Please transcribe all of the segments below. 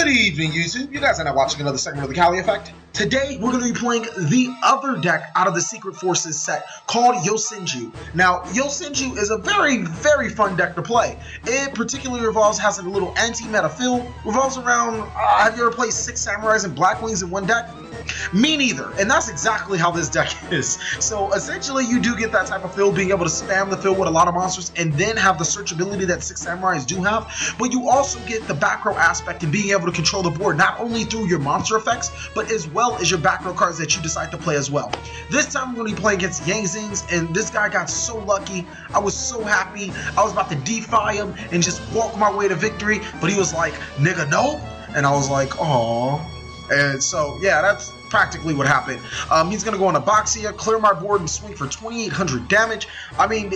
Good evening, YouTube. You guys are now watching another segment of the Cali Effect. Today, we're going to be playing the other deck out of the Secret Forces set called Yosenjus. Now, Yosenjus is a very, very fun deck to play. It particularly has a little anti-meta feel. Revolves around, have you ever played 6 Samurais and Black Wings in one deck? Me neither, and that's exactly how this deck is. So essentially you do get that type of feel, being able to spam the field with a lot of monsters and then have the searchability that 6 Samurais do have, but you also get the back row aspect and being able to control the board not only through your monster effects, but as well as your back row cards that you decide to play as well. This time I'm going to be playing against Zing, and this guy got so lucky. I was so happy. I was about to defy him and just walk my way to victory, but he was like, nigga, no? And I was like, aww. And so, yeah, that's practically what happened. He's going to go on a Boxia, clear my board, and swing for 2,800 damage. I mean,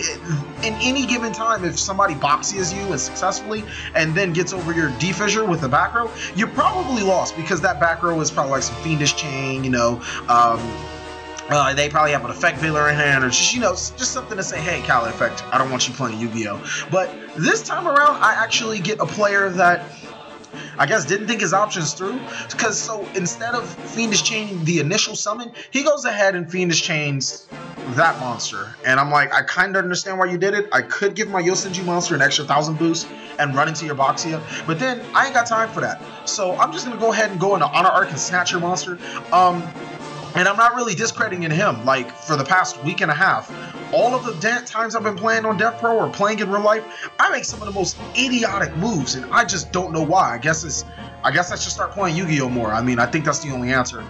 in any given time, if somebody Boxias you and successfully, and then gets over your D-Fissure with the back row, you probably lost, because that back row is probably like some Fiendish Chain, you know, they probably have an Effect Veiler in hand, or just, you know, just something to say, hey, Cali Effect, I don't want you playing Yu-Gi-Oh! But this time around, I actually get a player that I guess didn't think his options through, because so instead of Fiendish Chaining the initial summon, he goes ahead and Fiendish Chains that monster. And I'm like, I kind of understand why you did it. I could give my Yosenjus monster an extra 1,000 boost and run into your Boxia, but then I ain't got time for that. So I'm just going to go ahead and go into Honor Arc and snatch your monster. And I'm not really discrediting him. Like, for the past week and a half, all of the times I've been playing on Death Pro or playing in real life, I make some of the most idiotic moves, and I just don't know why. I guess I should start playing Yu-Gi-Oh! More. I mean, I think that's the only answer.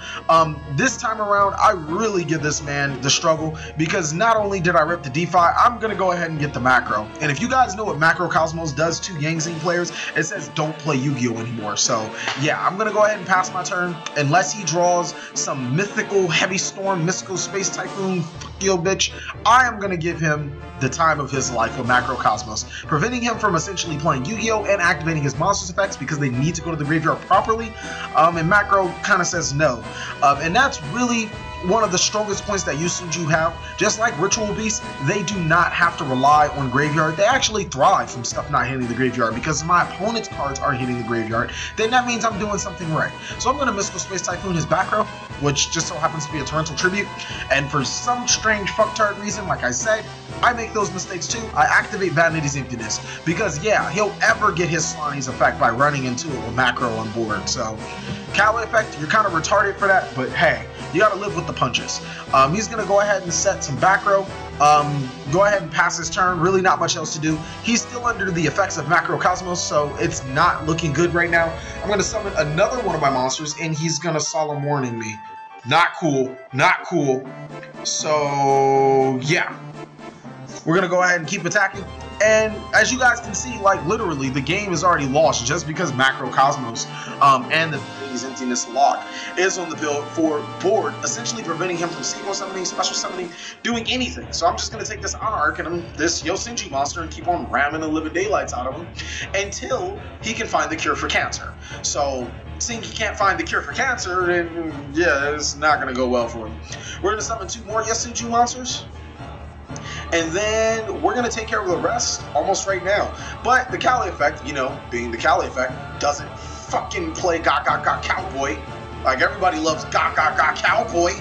This time around, I really give this man the struggle, because not only did I rip the DeFi, I'm going to go ahead and get the macro. And if you guys know what Macro Cosmos does to Zing players, it says don't play Yu-Gi-Oh! Anymore. So, yeah, I'm going to go ahead and pass my turn, unless he draws some mythical heavy storm, mystical space typhoon, fuck yo bitch. I am going to give him the time of his life with Macro Cosmos, preventing him from essentially playing Yu-Gi-Oh! And activating his monster's effects, because they need to go to the graveyard properly, and Macro kind of says no. And that's really one of the strongest points that Yosenjus have. Just like Ritual Beasts, they do not have to rely on graveyard. They actually thrive from stuff not hitting the graveyard, because my opponent's cards are hitting the graveyard. Then that means I'm doing something right. So I'm going to Mystical Space Typhoon his back row, which just so happens to be a Torrential Tribute. And for some strange fucktard reason, like I said, I make those mistakes too. I activate Vanity's Emptiness, because yeah, he'll ever get his Slani's effect by running into it with macro on board. So Cali Effect, you're kind of retarded for that, but hey, you gotta live with the punches. He's gonna go ahead and set some back row. Go ahead and pass his turn. Really not much else to do. He's still under the effects of Macro Cosmos, so it's not looking good right now. I'm gonna summon another one of my monsters, and he's gonna Solemn Warning me. Not cool, not cool. So yeah, we're gonna go ahead and keep attacking. And as you guys can see, like literally, the game is already lost just because Macro Cosmos and the Vanity's Emptiness lock is on the board, essentially preventing him from single summoning, special summoning, doing anything. So I'm just going to take this Honor Arc and this Yosenjus monster and keep on ramming the living daylights out of him until he can find the cure for cancer. So seeing he can't find the cure for cancer, then yeah, it's not going to go well for him. We're going to summon 2 more Yosenjus monsters, and then we're going to take care of the rest almost right now. But the Cali Effect, you know, being the Cali Effect, doesn't fucking play Ga Ga Ga Cowboy. Like, everybody loves Ga Ga Ga Cowboy,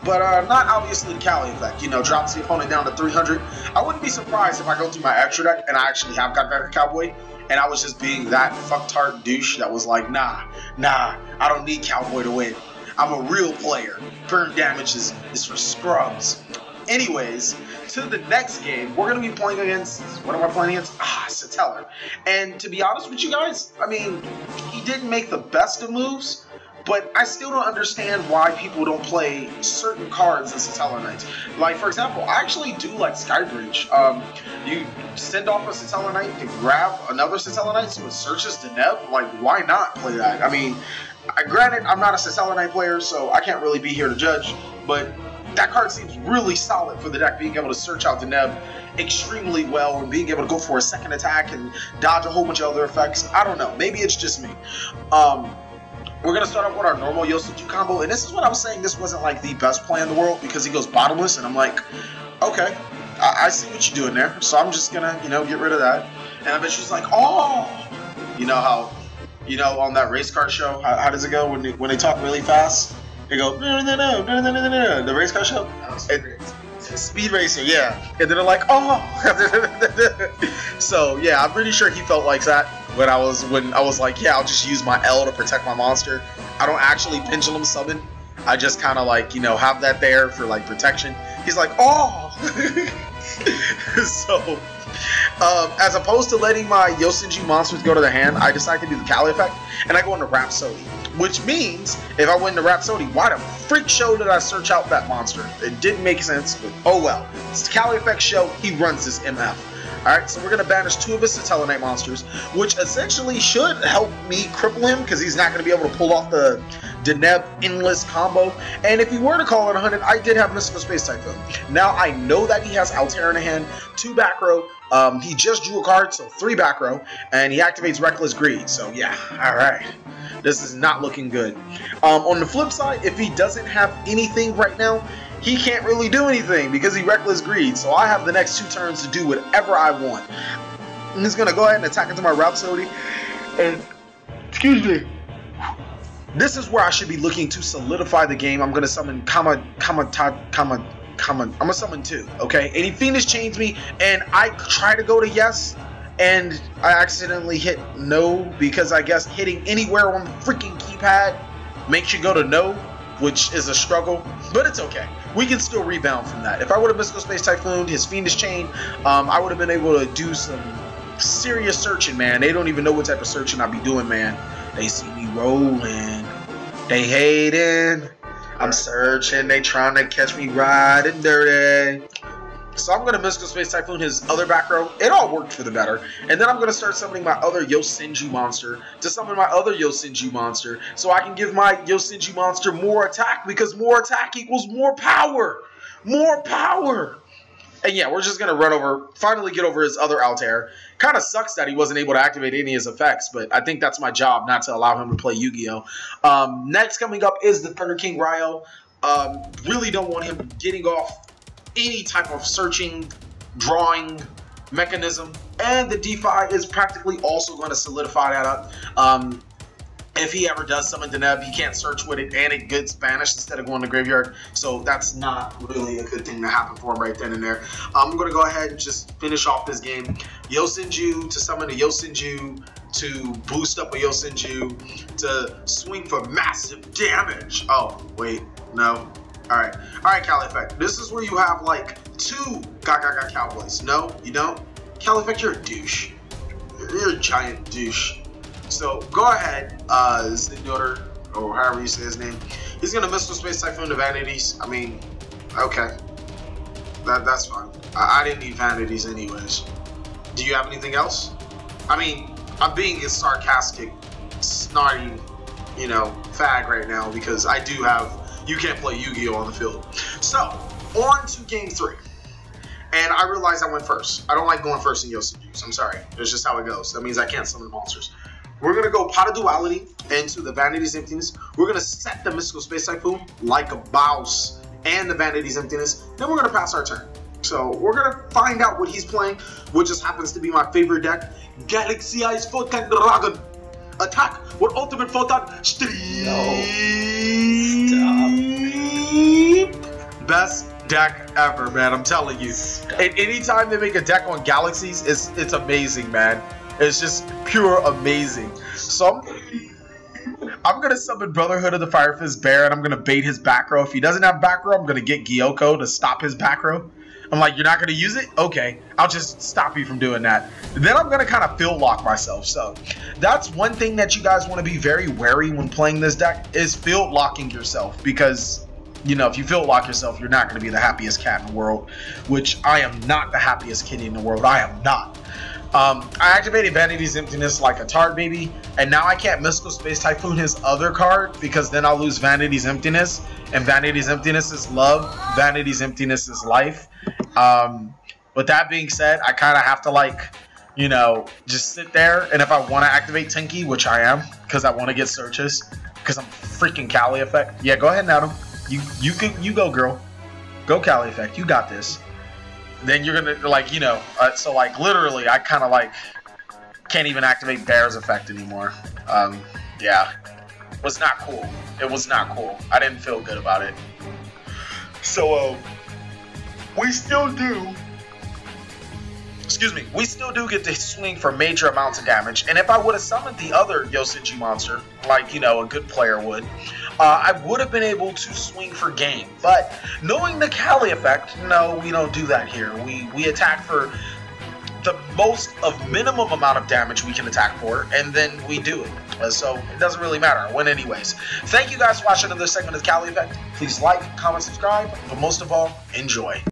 but not obviously the Cali Effect. You know, drops the opponent down to 300. I wouldn't be surprised if I go through my extra deck and I actually have Ga Ga Ga Cowboy, and I was just being that fucktard douche that was like, nah, I don't need Cowboy to win. I'm a real player. Burn damage is for scrubs. Anyways, to the next game, we're going to be playing against, what am I playing against? Teller. And to be honest with you guys, I mean, he didn't make the best of moves, but I still don't understand why people don't play certain cards as Tellerknight. Like, for example, I actually do like Skybridge. You send off a Tellerknight to grab another Tellerknight so it searches Deneb. Like, why not play that? I mean, granted, I'm not a Tellerknight player, so I can't really be here to judge, but that card seems really solid for the deck, being able to search out Deneb extremely well and being able to go for a second attack and dodge a whole bunch of other effects. I don't know. Maybe it's just me. We're going to start off with our normal Yosenjus combo, and this is what I was saying. This wasn't like the best play in the world because he goes bottomless, and I'm like, okay, I see what you're doing there, so I'm just going to, you know, get rid of that. And I bet she's like, oh, you know how You know, on that race car show, how does it go when they talk really fast? They go, no, no, no, no, no, no, no, the race car show? Speed Racer, yeah. And then they're like, oh. So, yeah, I'm pretty sure he felt like that when I was like, yeah, I'll just use my L to protect my monster. I don't actually pendulum summon. I just kind of like, you know, have that there for like protection. He's like, oh. So, as opposed to letting my Yosenjus monsters go to the hand, I decide to do the Cali effect, and I go into Rhapsody. Which means, if I went into Rhapsody, why the freak show did I search out that monster? It didn't make sense, but oh well. It's the TheCaliEffectX show, he runs this MF. Alright, so we're going to banish 2 of his Tellerknight monsters, which essentially should help me cripple him, because he's not going to be able to pull off the Deneb Endless combo. And if he were to call it 100, I did have Mystical Space Typhoon. Now I know that he has Altair in the hand, 2 back row, he just drew a card, so 3 back row, and he activates Reckless Greed, so yeah, alright. This is not looking good. On the flip side, if he doesn't have anything right now, he can't really do anything because he Reckless Greed. So I have the next 2 turns to do whatever I want. I'm just going to go ahead and attack into my Rhapsody. And, excuse me. This is where I should be looking to solidify the game. I'm going to summon I'm going to summon 2, okay? And he Fiendish chains me, and I try to go to yes, and I accidentally hit no, because I guess hitting anywhere on the freaking keypad makes you go to no, which is a struggle, but it's okay. We can still rebound from that. If I would have Mystical Space Typhoon, his Fiendish Chain, I would have been able to do some serious searching, man. They don't even know what type of searching I be doing, man. They see me rolling. They hating. I'm searching. They trying to catch me riding dirty. So I'm going to Mystical Space Typhoon his other back row. It all worked for the better. And then I'm going to start summoning my other Yosenjus monster to summon my other Yosenjus monster, so I can give my Yosenjus monster more attack, because more attack equals more power. More power. And yeah, we're just going to run over, finally get over his other Altair. Kind of sucks that he wasn't able to activate any of his effects, but I think that's my job, not to allow him to play Yu-Gi-Oh! Next coming up is the Thunder King Ryo. Really don't want him getting off any type of searching, drawing mechanism, and the DeFi is practically also going to solidify that up. If he ever does summon Deneb, he can't search with it, and it gets banished instead of going to graveyard, so that's not really a good thing to happen for him right then and there. I'm going to go ahead and just finish off this game. Yosenjus to summon a Yosenjus, to boost up a Yosenjus, to swing for massive damage. Oh, wait, no. Alright, TheCaliEffect. This is where you have like 2 Gaga Cowboys. No, you don't? TheCaliEffect, you're a douche. You're a giant douche. So go ahead, Zing, or however you say his name. He's gonna Mystical Space Typhoon to Vanities. I mean, okay. That's fine. I didn't need Vanities anyways. Do you have anything else? I mean, I'm being a sarcastic, snarty, you know, fag right now, because I do have, you can't play Yu-Gi-Oh! On the field. So, on to game 3. And I realized I went first. I don't like going first in Yosenjus. I'm sorry. It's just how it goes. That means I can't summon monsters. We're going to go Pot of Duality into the Vanity's Emptiness. We're going to set the Mystical Space Typhoon like a boss and the Vanity's Emptiness. Then we're going to pass our turn. So we're going to find out what he's playing, which just happens to be my favorite deck. Galaxy Eyes Photon Dragon. Attack with Ultimate Photon Stream. No. Stop. Best deck ever, man. I'm telling you. And anytime they make a deck on Galaxies, it's amazing, man. It's just pure amazing. So I'm going to summon Brotherhood of the Fire Fist Bear, and I'm going to bait his back row. If he doesn't have back row, I'm going to get Gyoko to stop his back row. I'm like, you're not going to use it? Okay, I'll just stop you from doing that. Then I'm going to kind of field lock myself. So that's one thing that you guys want to be very wary when playing this deck, is field locking yourself. Because, you know, if you field lock yourself, you're not going to be the happiest cat in the world. Which I am not the happiest kitty in the world. I am not. I activated Vanity's Emptiness like a tart baby, and now I can't Mystical Space Typhoon his other card, because then I'll lose Vanity's Emptiness, and Vanity's Emptiness is love, Vanity's Emptiness is life. With that being said, I kind of have to, like, you know, just sit there, and if I want to activate Tinky, which I am, because I want to get searches, because I'm freaking TheCaliEffect. Yeah, go ahead, Adam. You go, girl. Go TheCaliEffect. You got this. Then you're gonna, like, you know, so like literally I kind of like can't even activate Bear's effect anymore. Yeah, was not cool. It was not cool. I didn't feel good about it. So, we still do get to swing for major amounts of damage, and if I would have summoned the other Yosenjus monster, like, you know, a good player would, I would have been able to swing for game. But knowing the Cali effect, no, we don't do that here. We attack for the most of minimum amount of damage we can attack for, and then we do it. So it doesn't really matter. I win anyways. Thank you guys for watching another segment of the Cali Effect. Please like, comment, subscribe, but most of all, enjoy.